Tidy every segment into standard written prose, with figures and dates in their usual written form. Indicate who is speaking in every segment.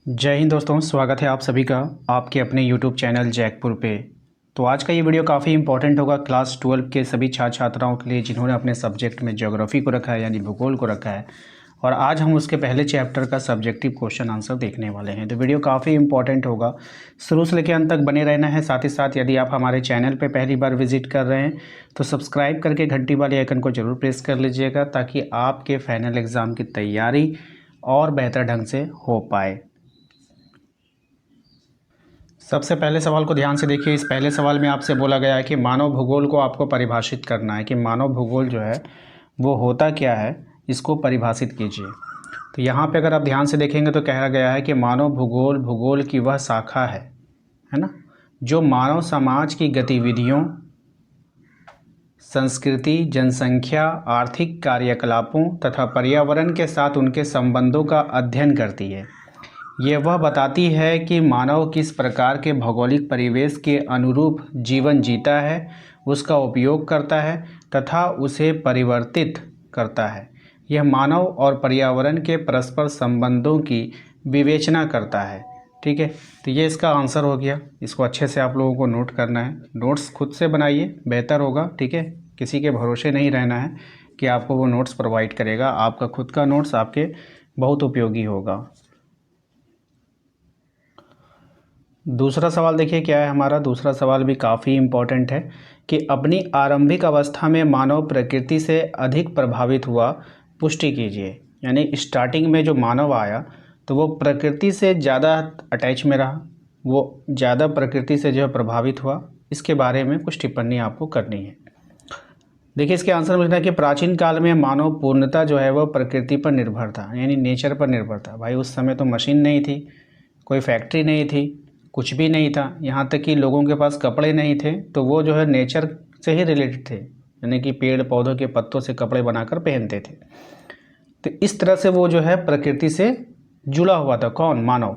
Speaker 1: जय हिंद दोस्तों, स्वागत है आप सभी का आपके अपने YouTube चैनल जैकपुर पे। तो आज का ये वीडियो काफ़ी इंपॉर्टेंट होगा क्लास 12 के सभी छात्र छात्राओं के लिए जिन्होंने अपने सब्जेक्ट में ज्योग्राफी को रखा है यानी भूगोल को रखा है। और आज हम उसके पहले चैप्टर का सब्जेक्टिव क्वेश्चन आंसर देखने वाले हैं। तो वीडियो काफ़ी इंपॉर्टेंट होगा, शुरू से लेकर अंत तक बने रहना है। साथ ही साथ यदि आप हमारे चैनल पर पहली बार विजिट कर रहे हैं तो सब्सक्राइब करके घंटी वाले आइकन को जरूर प्रेस कर लीजिएगा ताकि आपके फाइनल एग्ज़ाम की तैयारी और बेहतर ढंग से हो पाए। सबसे पहले सवाल को ध्यान से देखिए। इस पहले सवाल में आपसे बोला गया है कि मानव भूगोल को आपको परिभाषित करना है कि मानव भूगोल जो है वो होता क्या है, इसको परिभाषित कीजिए। तो यहाँ पे अगर आप ध्यान से देखेंगे तो कहा गया है कि मानव भूगोल भूगोल की वह शाखा है ना, जो मानव समाज की गतिविधियों, संस्कृति, जनसंख्या, आर्थिक कार्यकलापों तथा पर्यावरण के साथ उनके संबंधों का अध्ययन करती है। यह वह बताती है कि मानव किस प्रकार के भौगोलिक परिवेश के अनुरूप जीवन जीता है, उसका उपयोग करता है तथा उसे परिवर्तित करता है। यह मानव और पर्यावरण के परस्पर संबंधों की विवेचना करता है। ठीक है, तो ये इसका आंसर हो गया। इसको अच्छे से आप लोगों को नोट करना है, नोट्स खुद से बनाइए, बेहतर होगा। ठीक है, किसी के भरोसे नहीं रहना है कि आपको वो नोट्स प्रोवाइड करेगा। आपका खुद का नोट्स आपके बहुत उपयोगी होगा। दूसरा सवाल देखिए क्या है हमारा। दूसरा सवाल भी काफ़ी इम्पोर्टेंट है कि अपनी आरंभिक अवस्था में मानव प्रकृति से अधिक प्रभावित हुआ, पुष्टि कीजिए। यानी स्टार्टिंग में जो मानव आया तो वो प्रकृति से ज़्यादा अटैच में रहा, वो ज़्यादा प्रकृति से जो है प्रभावित हुआ। इसके बारे में कुछ टिप्पणी आपको करनी है। देखिए इसके आंसर में लिखना है कि प्राचीन काल में मानव पूर्णतः जो है वह प्रकृति पर निर्भर था, यानी नेचर पर निर्भर था। भाई उस समय तो मशीन नहीं थी, कोई फैक्ट्री नहीं थी, कुछ भी नहीं था, यहाँ तक कि लोगों के पास कपड़े नहीं थे, तो वो जो है नेचर से ही रिलेटेड थे, यानी कि पेड़ पौधों के पत्तों से कपड़े बनाकर पहनते थे। तो इस तरह से वो जो है प्रकृति से जुड़ा हुआ था। कौन? मानव।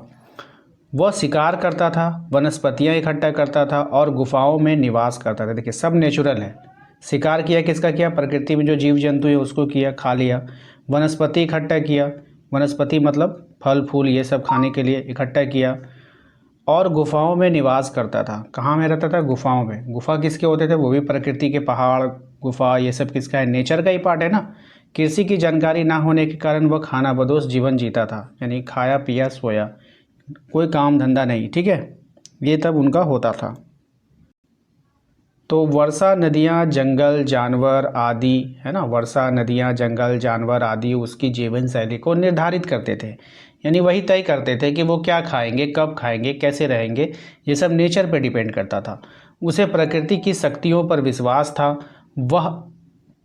Speaker 1: वह शिकार करता था, वनस्पतियाँ इकट्ठा करता था और गुफाओं में निवास करता था। देखिए सब नेचुरल है। शिकार किया किसका किया? प्रकृति में जो जीव जंतु है उसको किया, खा लिया। वनस्पति इकट्ठा किया, वनस्पति मतलब फल फूल ये सब खाने के लिए इकट्ठा किया। और गुफाओं में निवास करता था। कहाँ में रहता था? गुफाओं में। गुफा किसके होते थे? वो भी प्रकृति के, पहाड़, गुफा ये सब किसका है? नेचर का ही पार्ट है ना। कृषि की जानकारी ना होने के कारण वह खानाबदोश जीवन जीता था, यानी खाया पिया सोया, कोई काम धंधा नहीं। ठीक है, ये तब उनका होता था। तो वर्षा, नदियाँ, जंगल, जानवर आदि, है ना, वर्षा, नदियाँ, जंगल, जानवर आदि उसकी जीवन शैली को निर्धारित करते थे। यानी वही तय करते थे कि वो क्या खाएंगे, कब खाएंगे, कैसे रहेंगे। ये सब नेचर पे डिपेंड करता था। उसे प्रकृति की शक्तियों पर विश्वास था। वह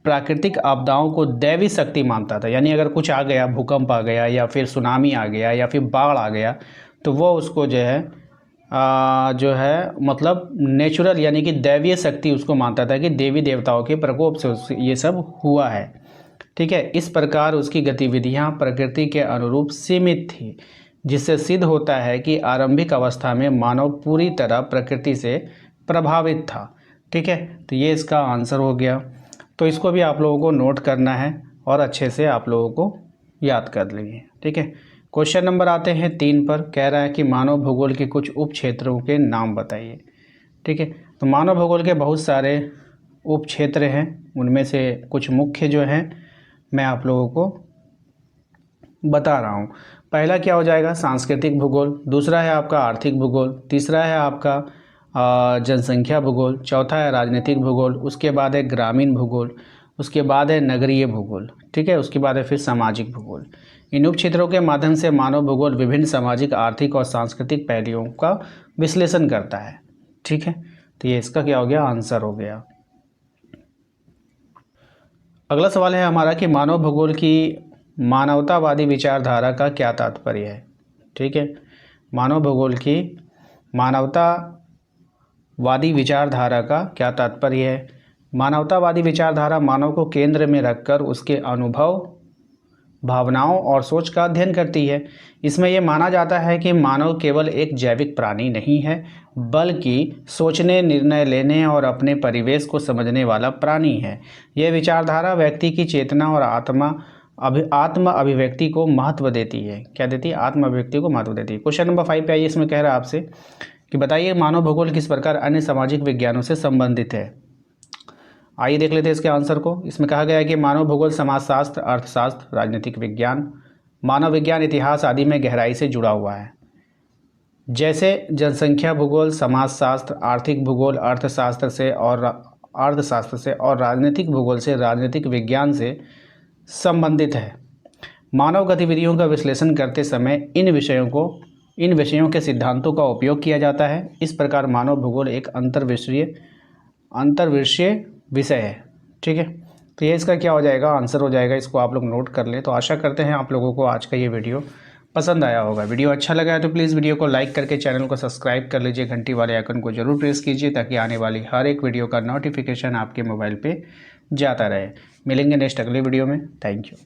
Speaker 1: प्राकृतिक आपदाओं को दैवी शक्ति मानता था। यानी अगर कुछ आ गया, भूकंप आ गया या फिर सुनामी आ गया या फिर बाढ़ आ गया, तो वो उसको जो है मतलब नेचुरल यानी कि दैवीय शक्ति उसको मानता था कि देवी देवताओं के प्रकोप से ये सब हुआ है। ठीक है, इस प्रकार उसकी गतिविधियां प्रकृति के अनुरूप सीमित थी, जिससे सिद्ध होता है कि आरंभिक अवस्था में मानव पूरी तरह प्रकृति से प्रभावित था। ठीक है, तो ये इसका आंसर हो गया। तो इसको भी आप लोगों को नोट करना है और अच्छे से आप लोगों को याद कर लेंगे। ठीक है, क्वेश्चन नंबर आते हैं 3 पर। कह रहा है कि मानव भूगोल के कुछ उप क्षेत्रों के नाम बताइए। ठीक है, तो मानव भूगोल के बहुत सारे उप क्षेत्र हैं, उनमें से कुछ मुख्य जो हैं मैं आप लोगों को बता रहा हूँ। पहला क्या हो जाएगा? सांस्कृतिक भूगोल। दूसरा है आपका आर्थिक भूगोल। तीसरा है आपका जनसंख्या भूगोल। चौथा है राजनीतिक भूगोल। उसके बाद है ग्रामीण भूगोल। उसके बाद है नगरीय भूगोल। ठीक है, उसके बाद है फिर सामाजिक भूगोल। इन उप क्षेत्रों के माध्यम से मानव भूगोल विभिन्न सामाजिक, आर्थिक और सांस्कृतिक पहलुओं का विश्लेषण करता है। ठीक है, तो ये इसका क्या हो गया? आंसर हो गया। अगला सवाल है हमारा कि मानव भूगोल की मानवतावादी विचारधारा का क्या तात्पर्य है। ठीक है, मानव भूगोल की मानवतावादी विचारधारा का क्या तात्पर्य है। मानवतावादी विचारधारा मानव को केंद्र में रखकर उसके अनुभव, भावनाओं और सोच का अध्ययन करती है। इसमें यह माना जाता है कि मानव केवल एक जैविक प्राणी नहीं है, बल्कि सोचने, निर्णय लेने और अपने परिवेश को समझने वाला प्राणी है। यह विचारधारा व्यक्ति की चेतना और आत्मा आत्म अभिव्यक्ति को महत्व देती है। क्या देती है? आत्म अभिव्यक्ति को महत्व देती है। क्वेश्चन नंबर 5 पे आइए, इसमें कह रहा है आपसे कि बताइए मानव भूगोल किस प्रकार अन्य सामाजिक विज्ञानों से संबंधित है। आइए देख लेते हैं इसके आंसर को। इसमें कहा गया है कि मानव भूगोल समाजशास्त्र, अर्थशास्त्र, राजनीतिक विज्ञान, मानव विज्ञान, इतिहास आदि में गहराई से जुड़ा हुआ है। जैसे जनसंख्या भूगोल समाजशास्त्र, आर्थिक भूगोल अर्थशास्त्र से और राजनीतिक भूगोल से राजनीतिक विज्ञान से संबंधित है। मानव गतिविधियों का विश्लेषण करते समय इन विषयों के सिद्धांतों का उपयोग किया जाता है। इस प्रकार मानव भूगोल एक अंतर्विषय विषय है। ठीक है, तो ये इसका क्या हो जाएगा? आंसर हो जाएगा। इसको आप लोग नोट कर लें। तो आशा करते हैं आप लोगों को आज का ये वीडियो पसंद आया होगा। वीडियो अच्छा लगा है तो प्लीज़ वीडियो को लाइक करके चैनल को सब्सक्राइब कर लीजिए। घंटी वाले आइकन को जरूर प्रेस कीजिए ताकि आने वाली हर एक वीडियो का नोटिफिकेशन आपके मोबाइल पे जाता रहे। मिलेंगे नेक्स्ट अगले वीडियो में। Thank you.